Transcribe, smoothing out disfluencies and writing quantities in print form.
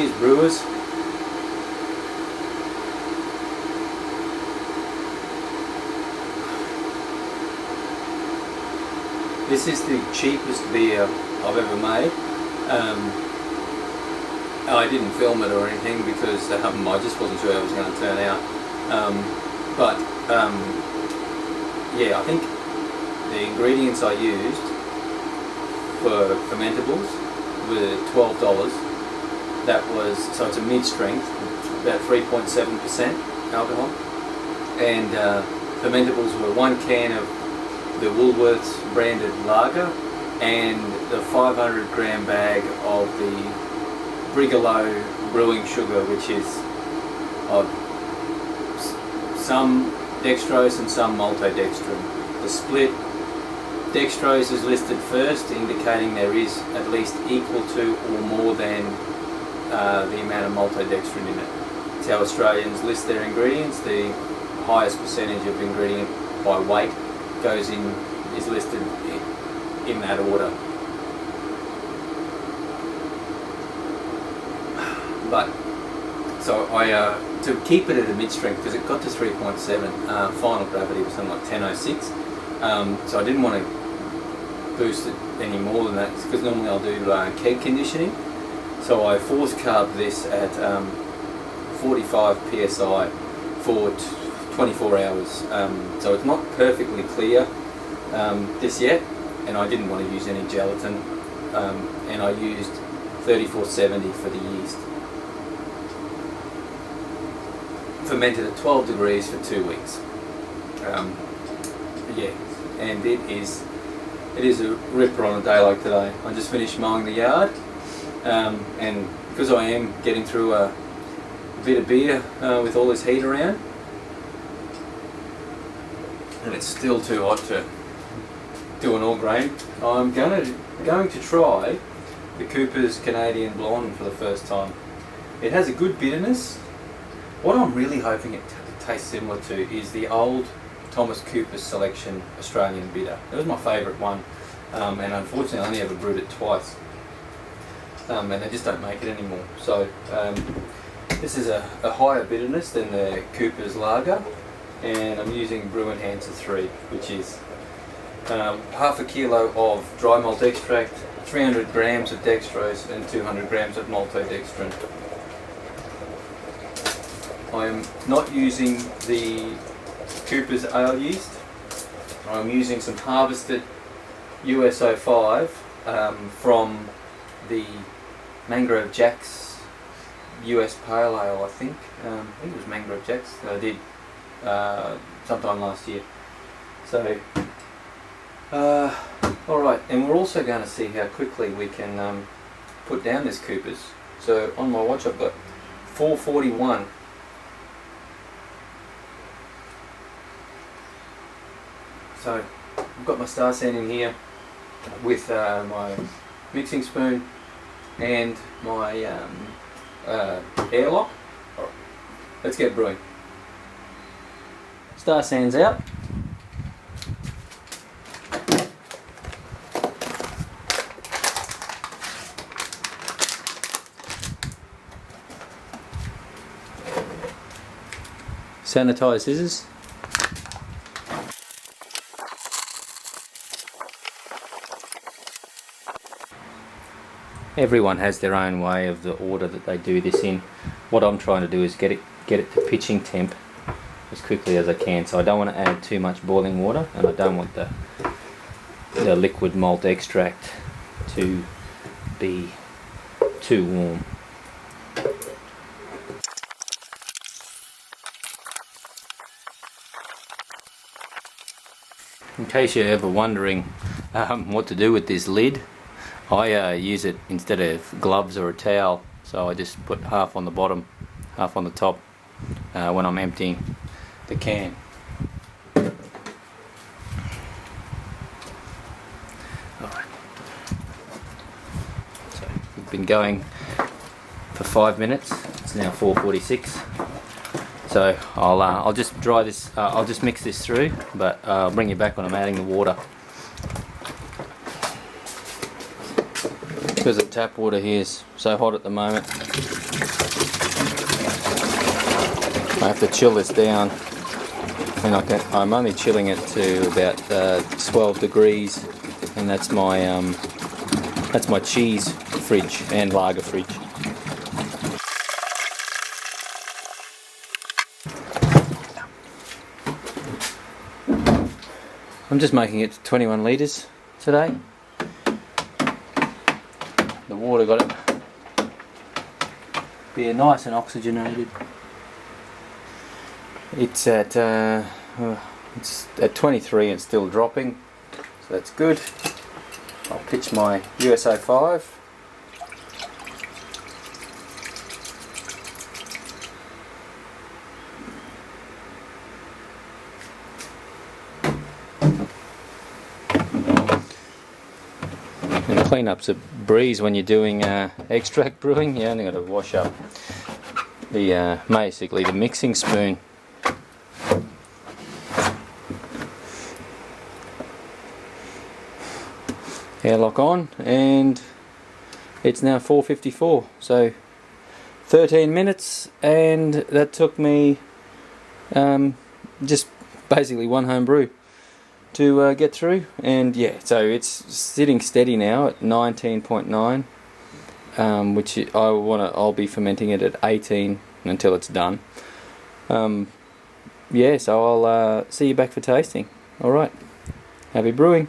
these brewers. This is the cheapest beer I've ever made. I didn't film it or anything because I just wasn't sure how it was going to turn out. Yeah, I think the ingredients I used for fermentables were $12. That was, so it's a mid-strength, about 3.7% alcohol, and fermentables were 1 can of the Woolworths branded lager and the 500 gram bag of the Brigalow brewing sugar, which is some dextrose and some maltodextrin. The split dextrose is listed first, indicating there is at least equal to or more than the amount of maltodextrin in it. It's how Australians list their ingredients. The highest percentage of ingredient by weight is listed in that order. But so to keep it at a mid-strength, because it got to 3.7, final gravity was something like 1006. So I didn't want to boost it any more than that, because normally I'll do keg conditioning. So I force carb this at 45 psi for 24 hours. So it's not perfectly clear this yet, and I didn't want to use any gelatin, and I used 3470 for the yeast. Fermented at 12 degrees for 2 weeks. Yeah, and it is a ripper on a day like today. I just finished mowing the yard, and because I am getting through a bit of beer with all this heat around, and it's still too hot to do an all grain, I'm going to try the Cooper's Canadian Blonde for the first time. It has a good bitterness. What I'm really hoping it tastes similar to is the old Thomas Cooper's Selection Australian Bitter. It was my favourite one, and unfortunately I only ever brewed it twice, and they just don't make it anymore. So this is a higher bitterness than the Cooper's Lager, and I'm using Brew Enhancer 3, which is half a kilo of dry malt extract, 300 grams of dextrose and 200 grams of maltodextrin. I am not using the Cooper's ale yeast. I'm using some harvested US-05 from the Mangrove Jack's US Pale Ale, I think. It was Mangrove Jack's that I did sometime last year. So, alright, and we're also going to see how quickly we can put down this Cooper's. So on my watch I've got 4:41. So I've got my star sand in here with my mixing spoon and my airlock. Right, let's get brewing. Star sand's out. Sanitized scissors. Everyone has their own way of the order that they do this in. What I'm trying to do is get it to pitching temp as quickly as I can. So I don't want to add too much boiling water, and I don't want the liquid malt extract to be too warm. In case you're ever wondering what to do with this lid, I use it instead of gloves or a towel, so I just put half on the bottom, half on the top when I'm emptying the can. Alright. So we've been going for 5 minutes. It's now 4:46. So I'll just dry this. I'll just mix this through, but I'll bring you back when I'm adding the water. Because the tap water here is so hot at the moment, I have to chill this down, and I'm only chilling it to about 12 degrees, and that's my cheese fridge and lager fridge. I'm just making it to 21 litres today. The water got it being nice and oxygenated. It's at 23 and still dropping, so that's good. I'll pitch my USA 5. And cleanup's a breeze when you're doing extract brewing. You only got to wash up the basically the mixing spoon. Airlock on, and it's now 4:54, so 13 minutes, and that took me just basically one home brew to get through. And yeah, so it's sitting steady now at 19.9, which I'll be fermenting it at 18 until it's done. Yeah, so I'll see you back for tasting. Alright, happy brewing.